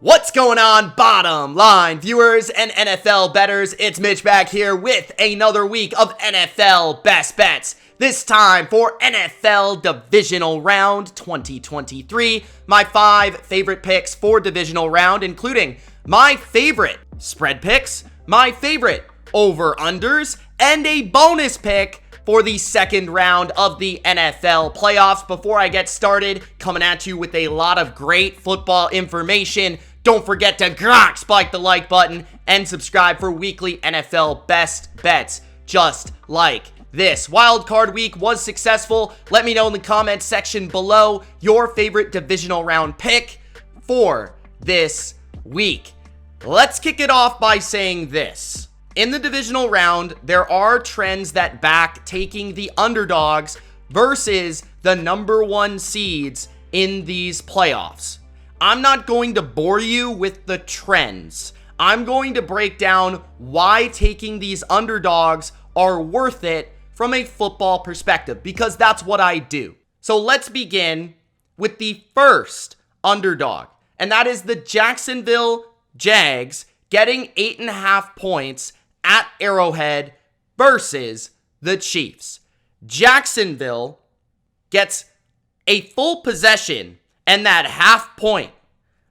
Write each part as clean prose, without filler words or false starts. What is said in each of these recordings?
What's going on, bottom line viewers and NFL bettors? It's Mitch back here with another week of NFL Best Bets. This time for NFL Divisional Round 2023. My 5 favorite picks for Divisional Round, including my favorite spread picks, my favorite over-unders, and a bonus pick for the second round of the NFL playoffs. Before I get started, coming at you with a lot of great football information. Don't forget to spike the like button and subscribe for weekly NFL best bets just like this. Wildcard week was successful. Let me know in the comments section below your favorite divisional round pick for this week. Let's kick it off by saying this. In the divisional round, there are trends that back taking the underdogs versus the number 1 seeds in these playoffs. I'm not going to bore you with the trends. I'm going to break down why taking these underdogs are worth it from a football perspective, because that's what I do. So let's begin with the first underdog, and that is the Jacksonville Jags getting 8.5 points at Arrowhead versus the Chiefs. Jacksonville gets a full possession and that half point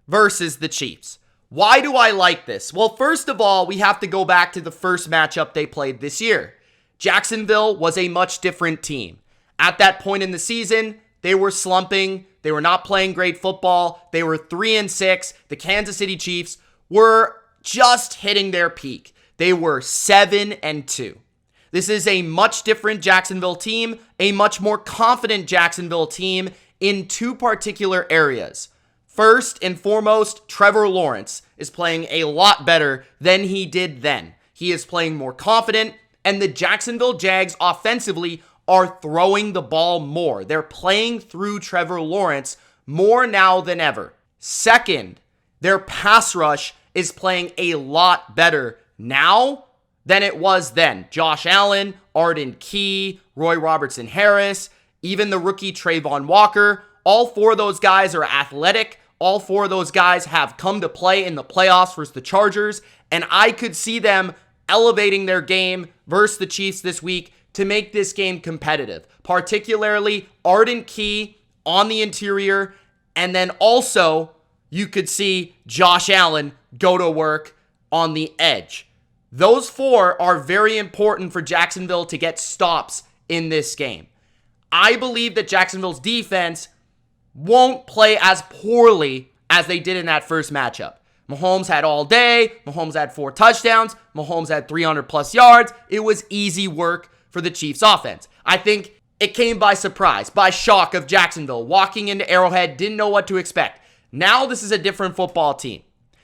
versus the Chiefs. Why do I like this? Well, first of all, we have to go back to the first matchup they played this year. Jacksonville was a much different team. At that point in the season, they were slumping. They were not playing great football. They were 3-6. The Kansas City Chiefs were just hitting their peak. They were 7-2. This is a much different Jacksonville team, a much more confident Jacksonville team in 2 particular areas. First and foremost, Trevor Lawrence is playing a lot better than he did then. He is playing more confident, and the Jacksonville Jags offensively are throwing the ball more. They're playing through Trevor Lawrence more now than ever. Second, their pass rush is playing a lot better now than it was then. Josh Allen, Arden Key, Roy Robertson Harris, even the rookie Trayvon Walker, all 4 of those guys are athletic. All 4 of those guys have come to play in the playoffs versus the Chargers, and I could see them elevating their game versus the Chiefs this week to make this game competitive, particularly Arden Key on the interior, and then also you could see Josh Allen go to work on the edge. Those 4 are very important for Jacksonville to get stops in this game. I believe that Jacksonville's defense won't play as poorly as they did in that first matchup. Mahomes had all day. Mahomes had 4 touchdowns. Mahomes had 300 plus yards. It was easy work for the Chiefs offense. I think it came by surprise, by shock of Jacksonville. Walking into Arrowhead, didn't know what to expect. Now this is a different football team.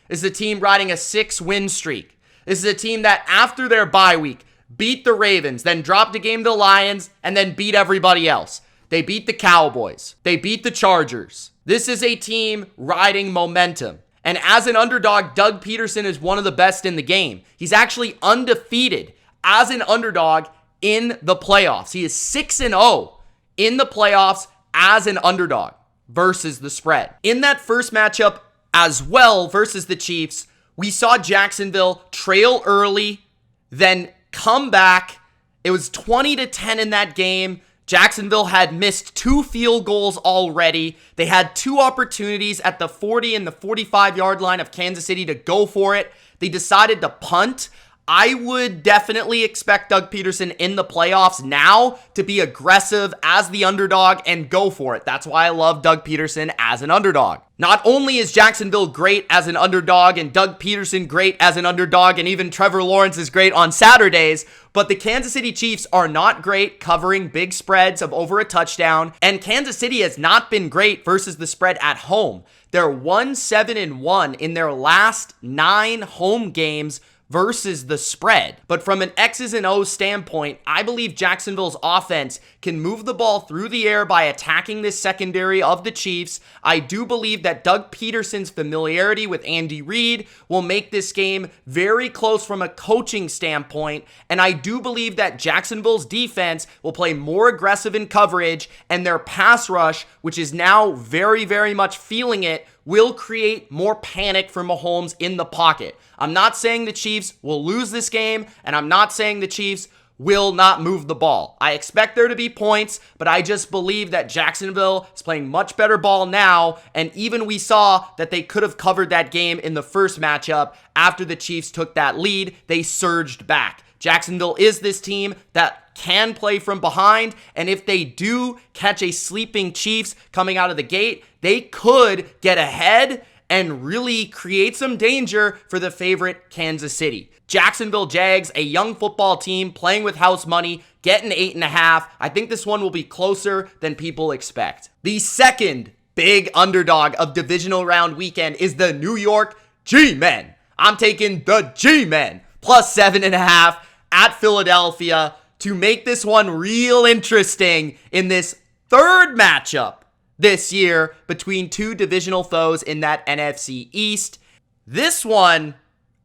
This is a team riding a 6-win streak. This is a team that after their bye week beat the Ravens, then dropped a game to the Lions, and then beat everybody else. They beat the Cowboys. They beat the Chargers. This is a team riding momentum. And as an underdog, Doug Peterson is one of the best in the game. He's actually undefeated as an underdog in the playoffs. He is 6-0 in the playoffs as an underdog versus the spread. In that first matchup as well versus the Chiefs, we saw Jacksonville trail early, then come back. It was 20-10 in that game. Jacksonville had missed 2 field goals already. They had 2 opportunities at the 40 and the 45-yard line of Kansas City to go for it. They decided to punt. I would definitely expect Doug Peterson in the playoffs now to be aggressive as the underdog and go for it. That's why I love Doug Peterson as an underdog. Not only is Jacksonville great as an underdog and Doug Peterson great as an underdog and even Trevor Lawrence is great on Saturdays, but the Kansas City Chiefs are not great covering big spreads of over a touchdown, and Kansas City has not been great versus the spread at home. They're 1-7-1 in their last 9 home games versus the spread. But from an X's and O's standpoint, I believe Jacksonville's offense can move the ball through the air by attacking this secondary of the Chiefs. I do believe that Doug Peterson's familiarity with Andy Reid will make this game very close from a coaching standpoint, and I do believe that Jacksonville's defense will play more aggressive in coverage, and their pass rush, which is now very, very much feeling it, will create more panic for Mahomes in the pocket. I'm not saying the Chiefs will lose this game, and I'm not saying the Chiefs will not move the ball. I expect there to be points, but I just believe that Jacksonville is playing much better ball now, and even we saw that they could have covered that game in the first matchup. After the Chiefs took that lead, they surged back. Jacksonville is this team that can play from behind, and if they do catch a sleeping Chiefs coming out of the gate, they could get ahead and really create some danger for the favorite Kansas City. Jacksonville Jags, a young football team playing with house money, getting 8.5. I think this one will be closer than people expect. The second big underdog of divisional round weekend is the New York G-Men. I'm taking the G-Men plus 7.5 at Philadelphia to make this one real interesting in this third matchup this year between two divisional foes in that NFC East. This one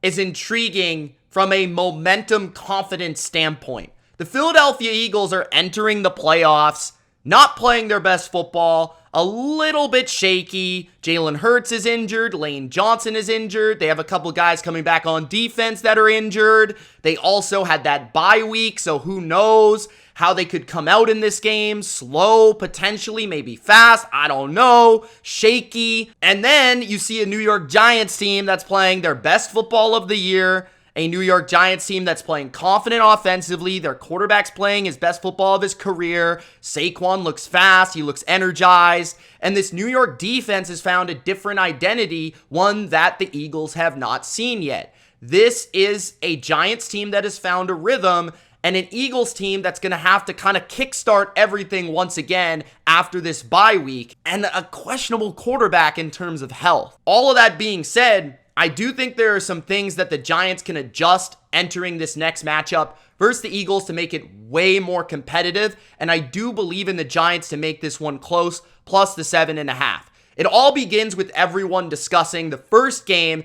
is intriguing from a momentum confidence standpoint. The Philadelphia Eagles are entering the playoffs, not playing their best football, a little bit shaky. Jalen Hurts is injured. Lane Johnson is injured. They have a couple guys coming back on defense that are injured. They also had that bye week, so who knows how they could come out in this game. Slow, potentially, maybe fast. I don't know. Shaky. And then you see a New York Giants team that's playing their best football of the year. A New York Giants team that's playing confident offensively. Their quarterback's playing his best football of his career. Saquon looks fast. He looks energized. And this New York defense has found a different identity, one that the Eagles have not seen yet. This is a Giants team that has found a rhythm, and an Eagles team that's going to have to kind of kickstart everything once again after this bye week, and a questionable quarterback in terms of health. All of that being said, I do think there are some things that the Giants can adjust entering this next matchup versus the Eagles to make it way more competitive, and I do believe in the Giants to make this one close, plus the 7.5. It all begins with everyone discussing the first game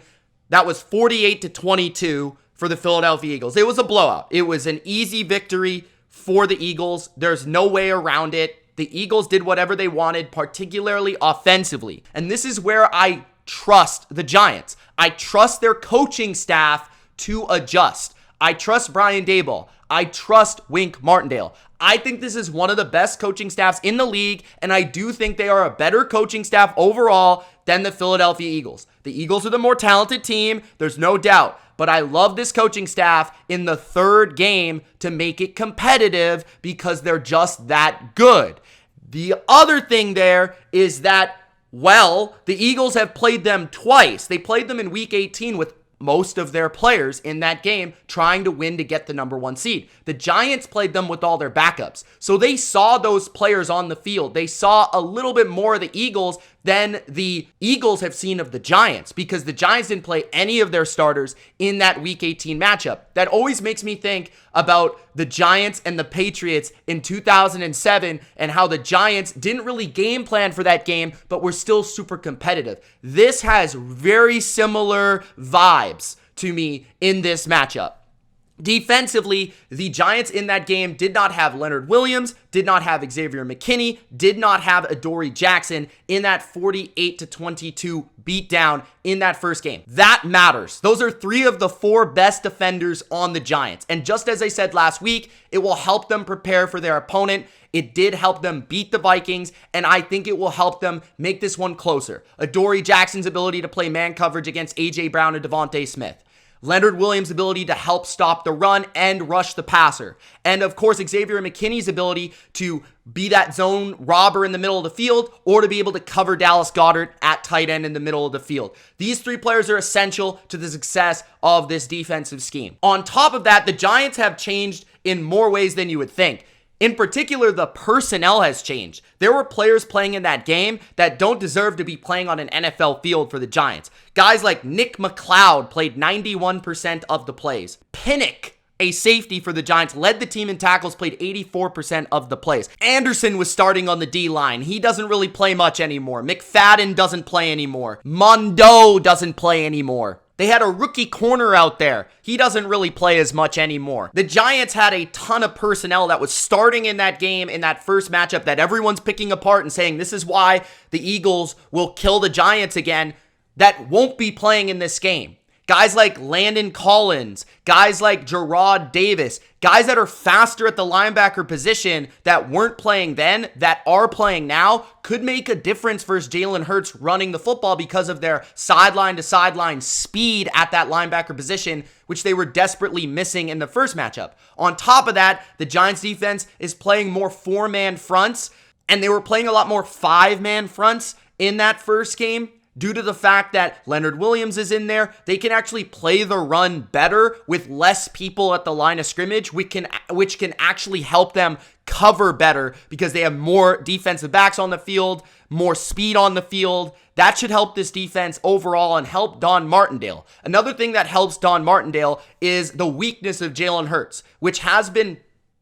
that was 48-22 for the Philadelphia Eagles. It was a blowout. It was an easy victory for the Eagles. There's no way around it. The Eagles did whatever they wanted, particularly offensively. And this is where I trust the Giants. I trust their coaching staff to adjust. I trust Brian Daboll. I trust Wink Martindale. I think this is one of the best coaching staffs in the league, and I do think they are a better coaching staff overall than the Philadelphia Eagles. The Eagles are the more talented team, there's no doubt, but I love this coaching staff in the third game to make it competitive because they're just that good. The other thing there is that, well, the Eagles have played them twice. They played them in Week 18 with most of their players in that game trying to win to get the number one seed. The Giants played them with all their backups. So they saw those players on the field. They saw a little bit more of the Eagles than the Eagles have seen of the Giants, because the Giants didn't play any of their starters in that Week 18 matchup. That always makes me think about the Giants and the Patriots in 2007 and how the Giants didn't really game plan for that game, but were still super competitive. This has very similar vibes to me in this matchup. Defensively, the Giants in that game did not have Leonard Williams, did not have Xavier McKinney, did not have Adoree Jackson in that 48-22 beatdown in that first game. That matters. Those are three of the four best defenders on the Giants. And just as I said last week, it will help them prepare for their opponent. It did help them beat the Vikings, and I think it will help them make this one closer. Adoree Jackson's ability to play man coverage against A.J. Brown and Devontae Smith. Leonard Williams' ability to help stop the run and rush the passer. And of course, Xavier McKinney's ability to be that zone robber in the middle of the field, or to be able to cover Dallas Goedert at tight end in the middle of the field. These three players are essential to the success of this defensive scheme. On top of that, the Giants have changed in more ways than you would think. In particular, the personnel has changed. There were players playing in that game that don't deserve to be playing on an NFL field for the Giants. Guys like Nick McLeod played 91% of the plays. Pinnock, a safety for the Giants, led the team in tackles, played 84% of the plays. Anderson was starting on the D-line. He doesn't really play much anymore. McFadden doesn't play anymore. Mondo doesn't play anymore. They had a rookie corner out there. He doesn't really play as much anymore. The Giants had a ton of personnel that was starting in that game, in that first matchup, that everyone's picking apart and saying this is why the Eagles will kill the Giants again, that won't be playing in this game. Guys like Landon Collins, guys like Gerard Davis, guys that are faster at the linebacker position that weren't playing then, that are playing now, could make a difference versus Jalen Hurts running the football because of their sideline-to-sideline speed at that linebacker position, which they were desperately missing in the first matchup. On top of that, the Giants defense is playing more four-man fronts, and they were playing a lot more five-man fronts in that first game. Due to the fact that Leonard Williams is in there, they can actually play the run better with less people at the line of scrimmage, which can actually help them cover better because they have more defensive backs on the field, more speed on the field. That should help this defense overall and help Don Martindale. Another thing that helps Don Martindale is the weakness of Jalen Hurts, which has been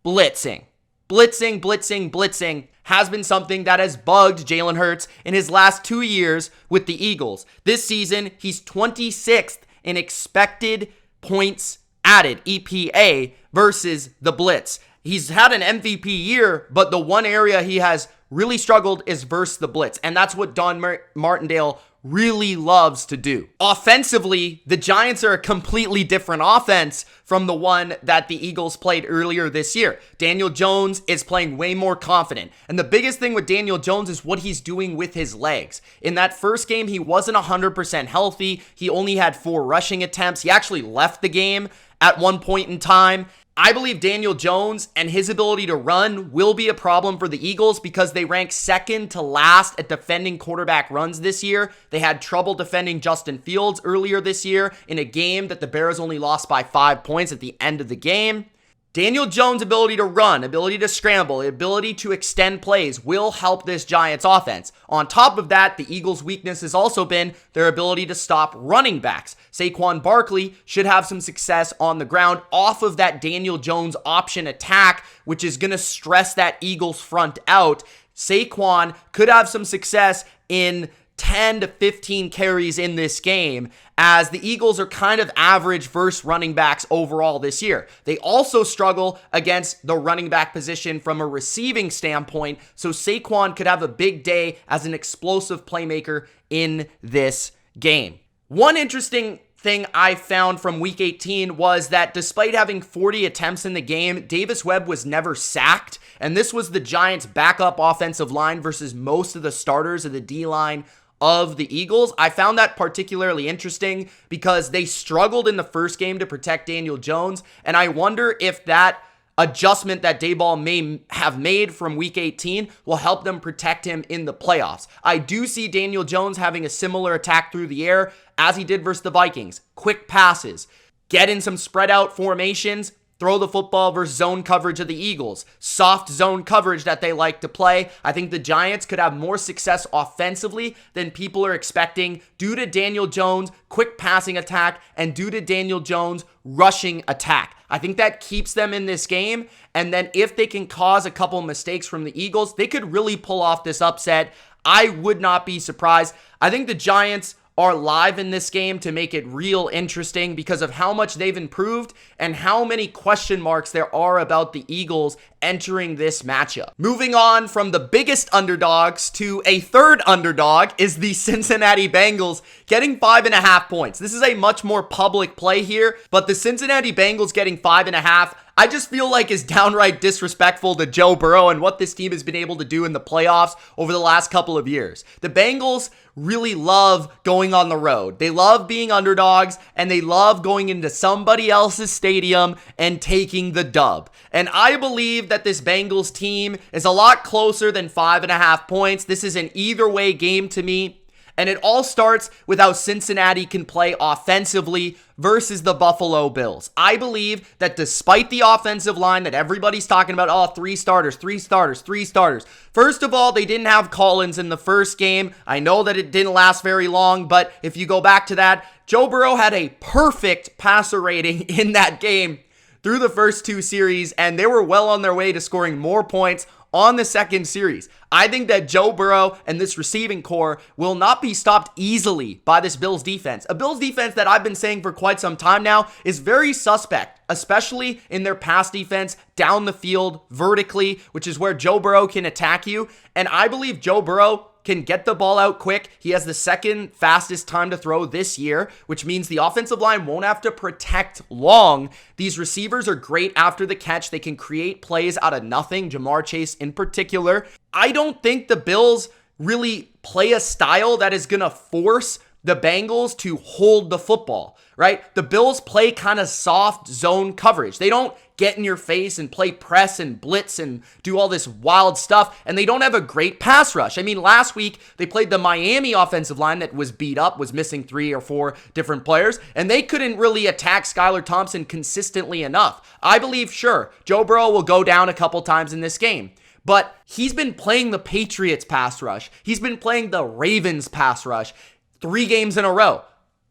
blitzing. Blitzing has been something that has bugged Jalen Hurts in his last 2 years with the Eagles. This season, he's 26th in expected points added, EPA, versus the blitz. He's had an MVP year, but the one area he has really struggled is versus the blitz, and that's what Don Martindale really loves to do. Offensively, the Giants are a completely different offense from the one that the Eagles played earlier this year. Daniel Jones is playing way more confident. And the biggest thing with Daniel Jones is what he's doing with his legs. In that first game, he wasn't 100% healthy. He only had 4 rushing attempts. He actually left the game at one point in time. I believe Daniel Jones and his ability to run will be a problem for the Eagles because they rank second to last at defending quarterback runs this year. They had trouble defending Justin Fields earlier this year in a game that the Bears only lost by 5 points at the end of the game. Daniel Jones' ability to run, ability to scramble, ability to extend plays will help this Giants offense. On top of that, the Eagles' weakness has also been their ability to stop running backs. Saquon Barkley should have some success on the ground off of that Daniel Jones option attack, which is going to stress that Eagles front out. Saquon could have some success in 10 to 15 carries in this game, as the Eagles are kind of average versus running backs overall this year. They also struggle against the running back position from a receiving standpoint, so Saquon could have a big day as an explosive playmaker in this game. One interesting thing I found from week 18 was that despite having 40 attempts in the game, Davis Webb was never sacked, and this was the Giants' backup offensive line versus most of the starters of the D-line of the Eagles. I found that particularly interesting because they struggled in the first game to protect Daniel Jones, and I wonder if that adjustment that Daboll may have made from week 18 will help them protect him in the playoffs. I do see Daniel Jones having a similar attack through the air as he did versus the Vikings. Quick passes, get in some spread out formations, throw the football versus zone coverage of the Eagles. Soft zone coverage that they like to play. I think the Giants could have more success offensively than people are expecting due to Daniel Jones' quick passing attack and due to Daniel Jones' rushing attack. I think that keeps them in this game, and then if they can cause a couple mistakes from the Eagles, they could really pull off this upset. I would not be surprised. I think the Giants are live in this game to make it real interesting because of how much they've improved and how many question marks there are about the Eagles entering this matchup. Moving on from the biggest underdogs to a third underdog is the Cincinnati Bengals getting 5.5 points. This is a much more public play here, but the Cincinnati Bengals getting 5.5, I just feel like is downright disrespectful to Joe Burrow and what this team has been able to do in the playoffs over the last couple of years. The Bengals really love going on the road. They love being underdogs, and they love going into somebody else's stadium and taking the dub. And I believe that this Bengals team is a lot closer than 5.5 points. This is an either way game to me. And it all starts with how Cincinnati can play offensively versus the Buffalo Bills. I believe that despite the offensive line that everybody's talking about, 3 starters. First of all, they didn't have Collins in the first game. I know that it didn't last very long, but if you go back to that, Joe Burrow had a perfect passer rating in that game through the first 2 series, and they were well on their way to scoring more points on the second series. I think that Joe Burrow and this receiving core will not be stopped easily by this Bills defense. A Bills defense that I've been saying for quite some time now is very suspect, especially in their pass defense down the field vertically, which is where Joe Burrow can attack you. And I believe Joe Burrow can get the ball out quick. He has the second fastest time to throw this year, which means the offensive line won't have to protect long. These receivers are great after the catch. They can create plays out of nothing, Jamar Chase in particular. I don't think the Bills really play a style that is going to force the Bengals to hold the football, right? The Bills play kind of soft zone coverage. They don't get in your face and play press and blitz and do all this wild stuff, and they don't have a great pass rush. I mean, last week, they played the Miami offensive line that was beat up, was missing 3 or 4 different players, and they couldn't really attack Skylar Thompson consistently enough. I believe, sure, Joe Burrow will go down a couple times in this game, but he's been playing the Patriots pass rush. He's been playing the Ravens pass rush 3 games in a row.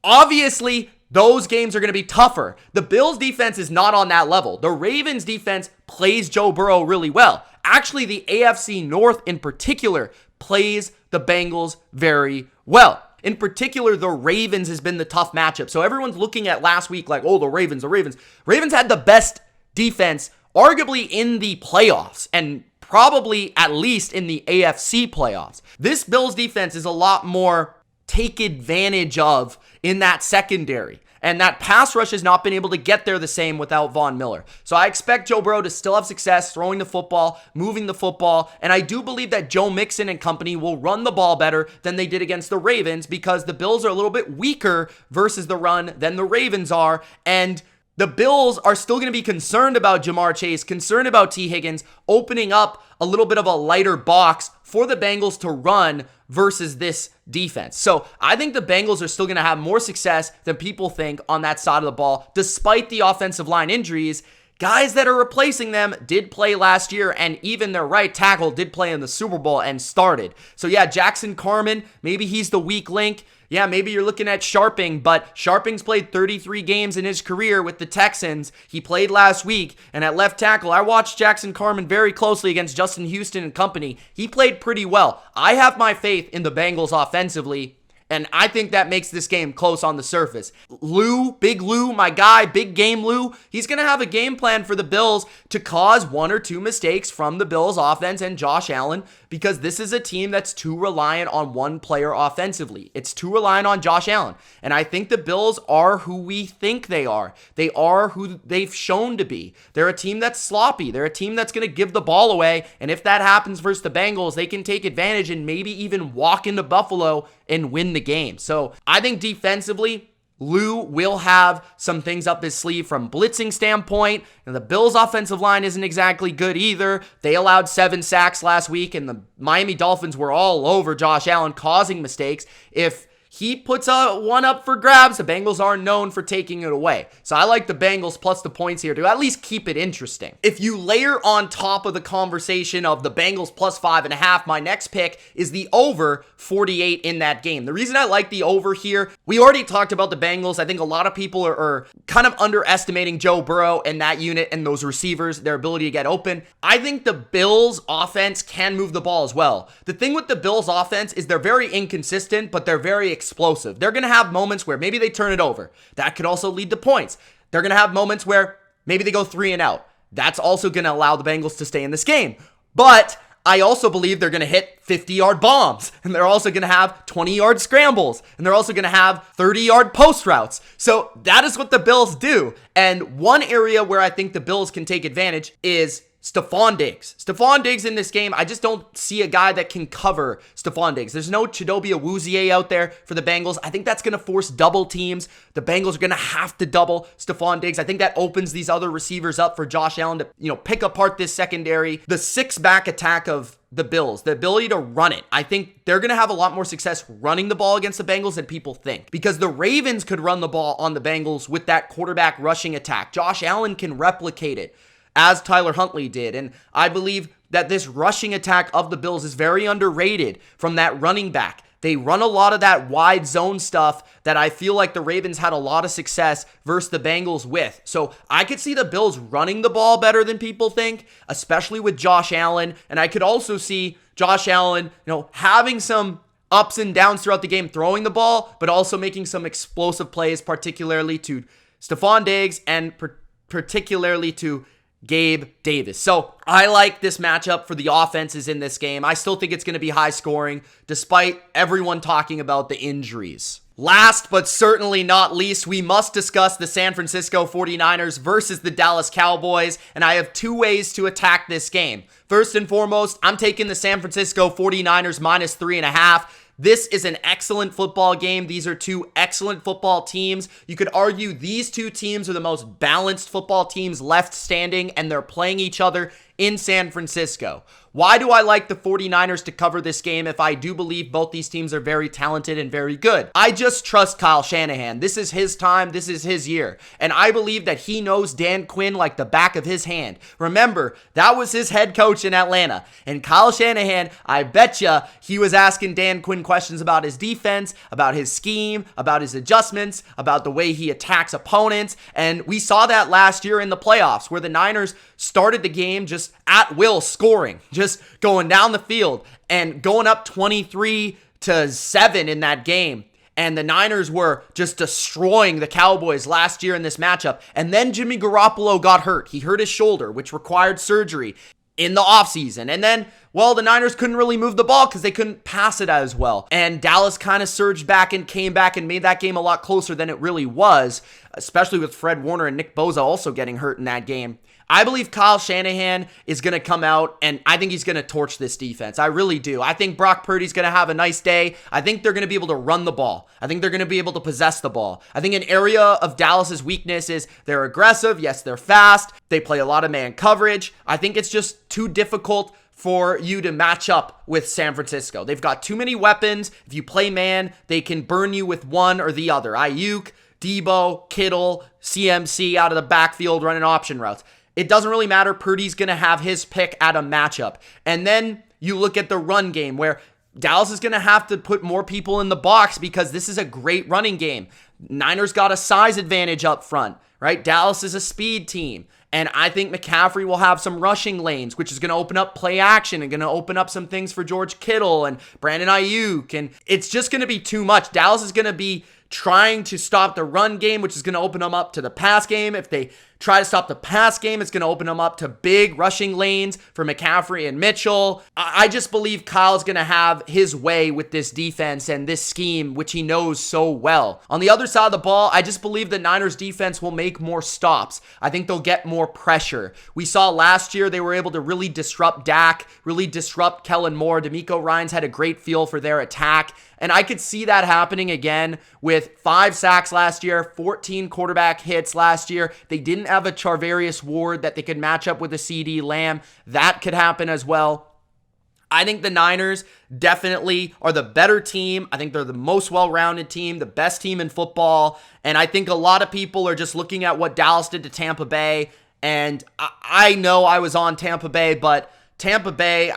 Obviously, those games are going to be tougher. The Bills defense is not on that level. The Ravens defense plays Joe Burrow really well. Actually, the AFC North in particular plays the Bengals very well. In particular, the Ravens has been the tough matchup. So everyone's looking at last week like, oh, the Ravens. Ravens had the best defense, arguably in the playoffs, and probably at least in the AFC playoffs. This Bills defense is a lot more take advantage of in that secondary. And that pass rush has not been able to get there the same without Von Miller. So I expect Joe Burrow to still have success throwing the football, moving the football, and I do believe that Joe Mixon and company will run the ball better than they did against the Ravens because the Bills are a little bit weaker versus the run than the Ravens are, and the Bills are still going to be concerned about Jamar Chase, concerned about T. Higgins, opening up a little bit of a lighter box for the Bengals to run versus this defense. So I think the Bengals are still going to have more success than people think on that side of the ball, despite the offensive line injuries. Guys that are replacing them did play last year, and even their right tackle did play in the Super Bowl and started. So yeah, Jackson Carman, maybe he's the weak link. Yeah, maybe you're looking at Sharping, but Sharping's played 33 games in his career with the Texans. He played last week, and at left tackle, I watched Jackson Carman very closely against Justin Houston and company. He played pretty well. I have my faith in the Bengals offensively, and I think that makes this game close on the surface. Big Lou, my guy, big game Lou, he's going to have a game plan for the Bills to cause 1 or 2 mistakes from the Bills offense and Josh Allen, because this is a team that's too reliant on one player offensively. It's too reliant on Josh Allen. And I think the Bills are who we think they are. They are who they've shown to be. They're a team that's sloppy. They're a team that's going to give the ball away. And if that happens versus the Bengals, they can take advantage and maybe even walk into Buffalo and win the game. So I think defensively, Lou will have some things up his sleeve from blitzing standpoint. And the Bills' offensive line isn't exactly good either. They allowed 7 sacks last week, and the Miami Dolphins were all over Josh Allen, causing mistakes. If he puts one up for grabs, the Bengals are known for taking it away. So I like the Bengals plus the points here to at least keep it interesting. If you layer on top of the conversation of the Bengals plus 5.5, my next pick is the over 48 in that game. The reason I like the over here, we already talked about the Bengals. I think a lot of people are kind of underestimating Joe Burrow and that unit and those receivers, their ability to get open. I think the Bills offense can move the ball as well. The thing with the Bills offense is they're very inconsistent, but they're very explosive. They're going to have moments where maybe they turn it over. That could also lead to points. They're going to have moments where maybe they go 3 and out. That's also going to allow the Bengals to stay in this game. But I also believe they're going to hit 50-yard bombs, and they're also going to have 20-yard scrambles, and they're also going to have 30-yard post routes. So that is what the Bills do. And one area where I think the Bills can take advantage is Stephon Diggs. Stephon Diggs in this game, I just don't see a guy that can cover Stephon Diggs. There's no Chidobe Awuzie out there for the Bengals. I think that's going to force double teams. The Bengals are going to have to double Stephon Diggs. I think that opens these other receivers up for Josh Allen to, pick apart this secondary. The 6-back attack of the Bills, the ability to run it. I think they're going to have a lot more success running the ball against the Bengals than people think, because the Ravens could run the ball on the Bengals with that quarterback rushing attack. Josh Allen can replicate it, as Tyler Huntley did. And I believe that this rushing attack of the Bills is very underrated from that running back. They run a lot of that wide zone stuff that I feel like the Ravens had a lot of success versus the Bengals with. So I could see the Bills running the ball better than people think, especially with Josh Allen. And I could also see Josh Allen, having some ups and downs throughout the game, throwing the ball, but also making some explosive plays, particularly to Stephon Diggs and particularly to Gabe Davis. So I like this matchup for the offenses in this game. I still think it's going to be high scoring, despite everyone talking about the injuries. Last but certainly not least, we must discuss the San Francisco 49ers versus the Dallas Cowboys, and I have two ways to attack this game. First and foremost, I'm taking the San Francisco 49ers minus 3.5. This is an excellent football game. These are two excellent football teams. You could argue these two teams are the most balanced football teams left standing, and they're playing each other in San Francisco. Why do I like the 49ers to cover this game if I do believe both these teams are very talented and very good? I just trust Kyle Shanahan. This is his time. This is his year. And I believe that he knows Dan Quinn like the back of his hand. Remember, that was his head coach in Atlanta. And Kyle Shanahan, I betcha he was asking Dan Quinn questions about his defense, about his scheme, about his adjustments, about the way he attacks opponents. And we saw that last year in the playoffs where the Niners started the game just at will scoring, just going down the field and going up 23-7 in that game. And the Niners were just destroying the Cowboys last year in this matchup. And then Jimmy Garoppolo got hurt. He hurt his shoulder, which required surgery in the offseason. And then, the Niners couldn't really move the ball because they couldn't pass it as well. And Dallas kind of surged back and came back and made that game a lot closer than it really was, especially with Fred Warner and Nick Bosa also getting hurt in that game. I believe Kyle Shanahan is going to come out, and I think he's going to torch this defense. I really do. I think Brock Purdy's going to have a nice day. I think they're going to be able to run the ball. I think they're going to be able to possess the ball. I think an area of Dallas's weakness is they're aggressive. Yes, they're fast. They play a lot of man coverage. I think it's just too difficult for you to match up with San Francisco. They've got too many weapons. If you play man, they can burn you with one or the other. Ayuk, Debo, Kittle, CMC out of the backfield running option routes. It doesn't really matter. Purdy's going to have his pick at a matchup. And then you look at the run game where Dallas is going to have to put more people in the box because this is a great running game. Niners got a size advantage up front, right? Dallas is a speed team. And I think McCaffrey will have some rushing lanes, which is going to open up play action and going to open up some things for George Kittle and Brandon Ayuk. And it's just going to be too much. Dallas is going to be trying to stop the run game, which is going to open them up to the pass game. If they try to stop the pass game, it's going to open them up to big rushing lanes for McCaffrey and Mitchell. I just believe Kyle's going to have his way with this defense and this scheme, which he knows so well. On the other side of the ball, I just believe the Niners defense will make more stops. I think they'll get more pressure. We saw last year they were able to really disrupt Dak, really disrupt Kellen Moore. DeMeco Ryans had a great feel for their attack. And I could see that happening again with 5 sacks last year, 14 quarterback hits last year. They didn't have a Charvarius Ward that they could match up with a CD Lamb. That could happen as well. I think the Niners definitely are the better team. I think they're the most well-rounded team, the best team in football. And I think a lot of people are just looking at what Dallas did to Tampa Bay. And I know I was on Tampa Bay, but Tampa Bay,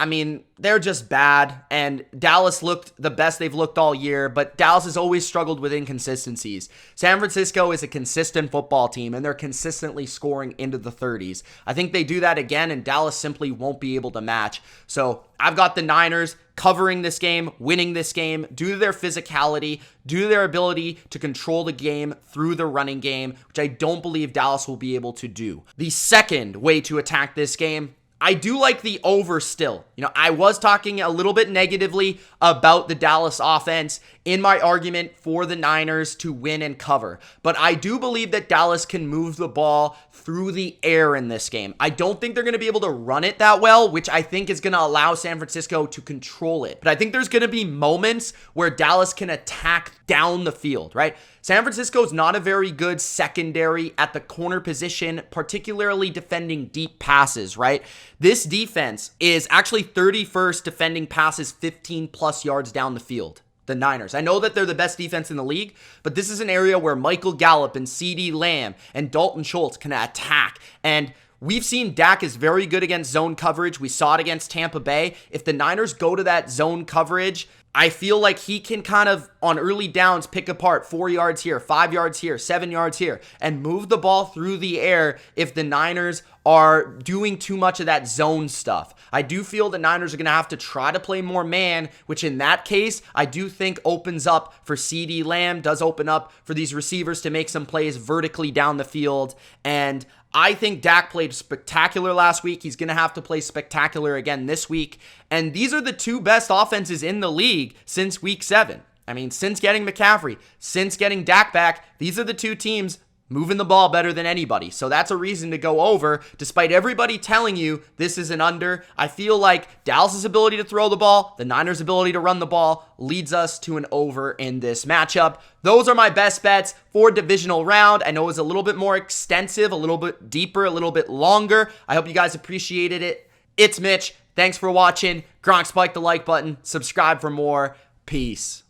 they're just bad, and Dallas looked the best they've looked all year, but Dallas has always struggled with inconsistencies. San Francisco is a consistent football team, and they're consistently scoring into the 30s. I think they do that again, and Dallas simply won't be able to match. So I've got the Niners covering this game, winning this game, due to their physicality, due to their ability to control the game through the running game, which I don't believe Dallas will be able to do. The second way to attack this game, I do like the over still. I was talking a little bit negatively about the Dallas offense in my argument for the Niners to win and cover. But I do believe that Dallas can move the ball through the air in this game. I don't think they're going to be able to run it that well, which I think is going to allow San Francisco to control it. But I think there's going to be moments where Dallas can attack down the field, right? San Francisco is not a very good secondary at the corner position, particularly defending deep passes, right? This defense is actually 31st defending passes 15 plus yards down the field. The Niners. I know that they're the best defense in the league, but this is an area where Michael Gallup and CD Lamb and Dalton Schultz can attack. And we've seen Dak is very good against zone coverage. We saw it against Tampa Bay. If the Niners go to that zone coverage, I feel like he can kind of, on early downs, pick apart 4 yards here, 5 yards here, 7 yards here, and move the ball through the air if the Niners are doing too much of that zone stuff. I do feel the Niners are going to have to try to play more man, which in that case, I do think opens up for CeeDee Lamb, does open up for these receivers to make some plays vertically down the field. And I think Dak played spectacular last week. He's going to have to play spectacular again this week. And these are the two best offenses in the league since week 7. I mean, since getting McCaffrey, since getting Dak back, these are the two teams moving the ball better than anybody. So that's a reason to go over, despite everybody telling you this is an under. I feel like Dallas' ability to throw the ball, the Niners' ability to run the ball, leads us to an over in this matchup. Those are my best bets for divisional round. I know it was a little bit more extensive, a little bit deeper, a little bit longer. I hope you guys appreciated it. It's Mitch. Thanks for watching. Gronk, spike the like button. Subscribe for more. Peace.